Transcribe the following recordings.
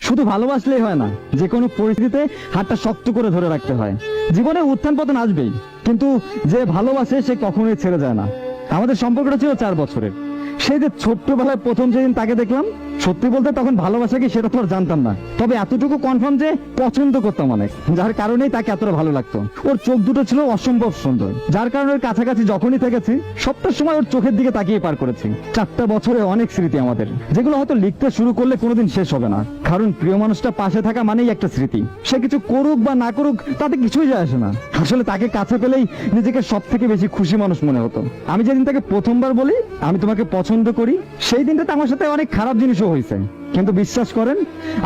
শুধু ভালোবাসলেই হয় না, যে কোনো পরিস্থিতিতে হাতটা শক্ত করে ধরে রাখতে হয়। জীবনে উত্থান পতন আসবেই, কিন্তু যে ভালোবাসে সে কখনোই ছেড়ে যায় না। আমাদের সম্পর্কটা ছিল 4 বছরের। সেই যে ছোট্টবেলায় প্রথম যেদিন তাকে দেখলাম, সত্যি বলতে তখন ভালোবাসা কি সেটা তো আর জানতাম না, তবে এতটুকু কনফার্ম যে পছন্দ করতাম অনেক, যার কারণেই তাকে এতটা ভালো লাগতো। ওর চোখ দুটো ছিল অসম্ভব সুন্দর, যার কারণে ওর কাছাকাছি যখনই থেকেছি সবটা সময় ওর চোখের দিকে তাকিয়ে পার করেছি। 4টা বছরে অনেক স্মৃতি আমাদের, যেগুলো হয়তো লিখতে শুরু করলে কোনোদিন শেষ হবে না। কারণ প্রিয় মানুষটা পাশে থাকা মানেই একটা স্মৃতি। সে কিছু করুক বা না করুক তাতে কিছুই যায় আসে না। আসলে তাকে কাছে পেলেই নিজেকে সব থেকে বেশি খুশি মানুষ মনে হতো। আমি যেদিন তাকে প্রথমবার বলি আমি তোমাকে পছন্দ করি, সেই দিনটাতে আমার সাথে অনেক খারাপ জিনিসও হয়েছে, কিন্তু বিশ্বাস করেন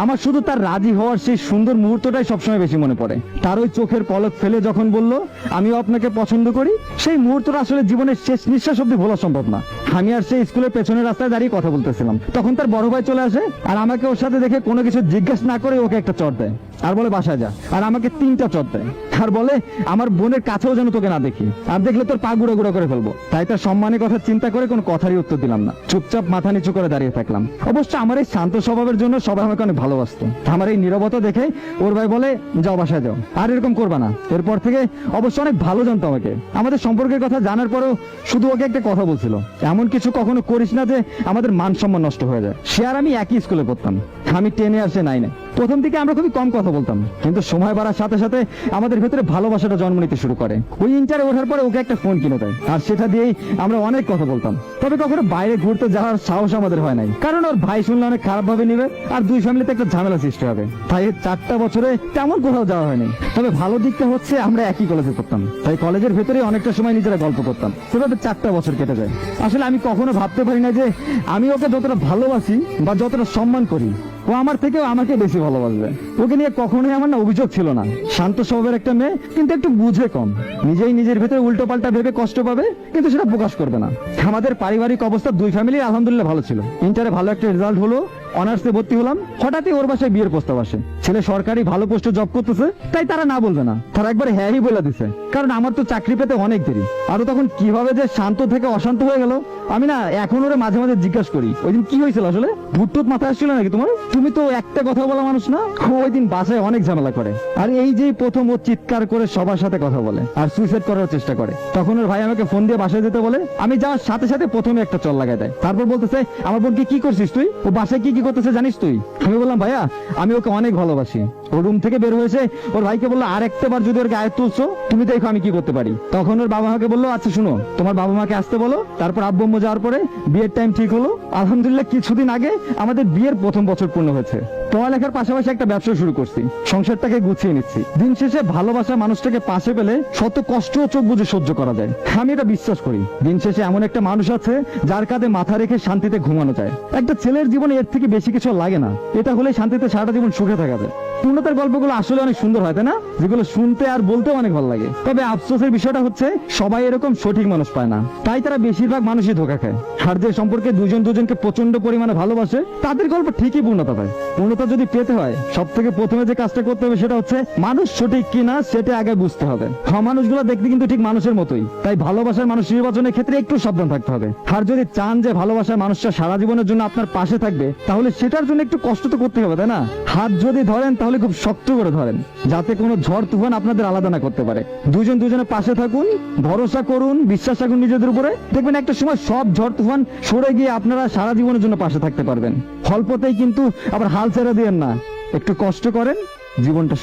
আমার শুধু তার রাজি হওয়ার সেই সুন্দর মুহূর্তটাই সবসময় বেশি মনে পড়ে। তার ওই চোখের পলক ফেলে যখন বলল আমিও আপনাকে পছন্দ করি, সেই মুহূর্তটা আসলে জীবনের শেষ নিঃশ্বাস অব্দি ভোলা সম্ভব না। আমি আর সেই স্কুলের পেছনের রাস্তায় দাঁড়িয়ে কথা বলতেছিলাম, তখন তার বড় ভাই চলে আসে আর আমাকে ওর সাথে দেখে কোনো কিছু জিজ্ঞেস না করে ওকে একটা চট দেয় আর বলে বাসায় যা, আর আমাকে 3টা চট দেয় আর বলে আমার বোনের কাছেও যেন তোকে না দেখি, আর দেখলে তোর পা গুঁড়ো গুঁড়ো করে ফেলবো। তাই তার সম্মানের কথা চিন্তা করে কোনো কথারই উত্তর দিলাম না, চুপচাপ মাথা নিচু করে দাঁড়িয়ে থাকলাম। অবশ্য আমার এই শান্ত স্বভাবের জন্য সবাই আমাকে অনেক ভালোবাসতো। আমার এই নীরবতা দেখে ওর ভাই বলে যাও বাসায় যাও, আর এরকম করবা না। এরপর থেকে অবশ্য অনেক ভালো জানতো আমাকে। আমাদের সম্পর্কের কথা জানার পরেও শুধু ওকে একটা কথা বলছিল, এমন কিছু কখনো করিস না যে আমাদের মান সম্মান নষ্ট হয়ে যায়। সে আর আমি একই স্কুলে পড়তাম, আমি 10-এ আর সে 9-এ। প্রথম দিকে আমরা খুবই কম কথা বলতাম, কিন্তু সময় বাড়ার সাথে সাথে আমাদের ভেতরে ভালোবাসাটা জন্ম নিতে শুরু করে। ওই ইন্টারে ওঠার পরে ওকে একটা ফোন কিনে দেয়, আর সেটা দিয়েই আমরা অনেক কথা বলতাম। তবে কখনো বাইরে ঘুরতে যাওয়ার সাহস আমাদের হয় নাই, কারণ ওর ভাই শুনলে অনেক খারাপ ভাবে নিবে আর দুই ফ্যামিলিতে একটা ঝামেলা সৃষ্টি হবে। তাই 4টা বছরে তেমন কোথাও যাওয়া হয়নি। তবে ভালো দিকটা হচ্ছে আমরা একই কলেজে পড়তাম, তাই কলেজের ভেতরে অনেকটা সময় নিজেরা গল্প করতাম। সেভাবে 4টা বছর কেটে যায়। আসলে আমি কখনো ভাবতে পারি না যে আমি ওকে যতটা ভালোবাসি বা যতটা সম্মান করি, ও আমার থেকেও আমাকে বেশি ভালোবাসবে। ওকে নিয়ে কখনোই আমার না অভিযোগ ছিল না। শান্ত স্বভাবের একটা মেয়ে, কিন্তু একটু বুঝে কম, নিজেই নিজের ভেতরে উল্টো পাল্টা ভেবে কষ্ট পাবে, কিন্তু সেটা প্রকাশ করবে না। আমাদের পারিবারিক অবস্থা দুই ফ্যামিলির আলহামদুলিল্লাহ ভালো ছিল। ইন্টারে ভালো একটা রেজাল্ট হলো, অনার্সে ভর্তি হলাম। হঠাৎই ওর বাসায় বিয়ের প্রস্তাব আসে। ছেলে সরকারি ভালো পোস্টে জব করতেছে, তাই তারা না বলবে না, তারা একবার হ্যাঁই বলে দিছে। কারণ আমার তো চাকরি পেতে অনেক দেরি। আরো তখন কিভাবে যে শান্ত থেকে অশান্ত হয়ে গেল আমি না এখন ওরে মাঝে মাঝে জিজ্ঞাসা করি, ওই দিন কি হয়েছিল আসলে, ভুট্টুত মাথায় আসছিল নাকি তোমার? তুমি তো একটা কথা বলা মানুষ না। ওই দিন বাসায় অনেক ঝামেলা করে, আর এই যে প্রথম ও চিৎকার করে সবার সাথে কথা বলে আর সুইসাইড করার চেষ্টা করে, তখন ওর ভাই আমাকে ফোন দিয়ে বাসায় যেতে বলে। আমি যাওয়ার সাথে সাথে প্রথমে একটা চল লাগাই দেয়। তারপর বলতেছে আমার বোনকে কি করছিস তুই, ও বাসায় কি কি করতেছে জানিস তুই? আমি বললাম ভাইয়া আমি ওকে অনেক ভালোবাসি। ও রুম থেকে বের হয়েছে, ওর ভাইকে বললো আর একটা বার যদি ওর গায়ে তুলছো তুমি দেখো আমি কি করতে পারি। তখন ওর বাবা মাকে বললো আচ্ছা শুনো, তোমার বাবা মাকে আসতে বলো। তারপর আব্বু আম্মু যাওয়ার পরে বিয়ের টাইম ঠিক হলো। আলহামদুলিল্লাহ কিছুদিন আগে আমাদের বিয়ের প্রথম বছর পূর্ণ হয়েছে। পড়ালেখার পাশাপাশি একটা ব্যবসা শুরু করছি, সংসারটাকে গুছিয়ে নিচ্ছি। দিন শেষে ভালোবাসা মানুষটাকে পাশে পেলে শত কষ্ট ও চোখ বুঝে সহ্য করা যায়। আমি এটা বিশ্বাস করি, দিন শেষে এমন একটা মানুষ আছে যার কাঁধে মাথা রেখে শান্তিতে ঘুমানো যায়। একটা ছেলের জীবনে এর থেকে বেশি কিছু লাগে না, এটা হলে শান্তিতে সারাটা জীবন সুখে থাকা যায়। পূর্ণতার গল্পগুলো আসলে অনেক সুন্দর হয় তাই না, যেগুলো শুনতে আর বলতেও অনেক ভালো লাগে। তবে আফসোসের বিষয়টা হচ্ছে সবাই এরকম সঠিক মানুষ পায় না, তাই তারা বেশিরভাগ মানুষই ধোঁকা খায়। আর যে সম্পর্কে দুজন দুজনকে প্রচন্ড পরিমাণে ভালোবাসে তাদের গল্প ঠিকই পূর্ণতা পায়। পূর্ণতা যদি পেতে হয় সব থেকে প্রথমে যে কাজটা করতে হবে সেটা হচ্ছে মানুষ সঠিক কিনা সেটা আগে বুঝতে হবে। মানুষগুলো দেখতে কিন্তু ঠিক মানুষের মতোই, তাই ভালোবাসার মানুষ নির্বাচনের ক্ষেত্রে একটু সাবধান থাকতে হবে। আর যদি চান যে ভালোবাসার মানুষটা সারা জীবনের জন্য আপনার পাশে থাকবে, তাহলে সেটার জন্য একটু কষ্ট তো করতে হবে তাই না। হাত যদি ধরেন তাহলে খুব শক্ত করে ধরেন, যাতে কোনো ঝড় তুফান আপনাদের আলাদা না করতে পারে। দুজন দুজনের পাশে থাকুন, ভরসা করুন, বিশ্বাস রাখুন নিজেদের উপরে। দেখবেন একটা সময় সব ঝড় তুফান সরে গিয়ে আপনারা সারা জীবনের জন্য পাশে থাকতে পারবেন। অল্পতেই কিন্তু আবার হাল ছেড়ে দিয়েন না, একটু কষ্ট করেন, জীবনটা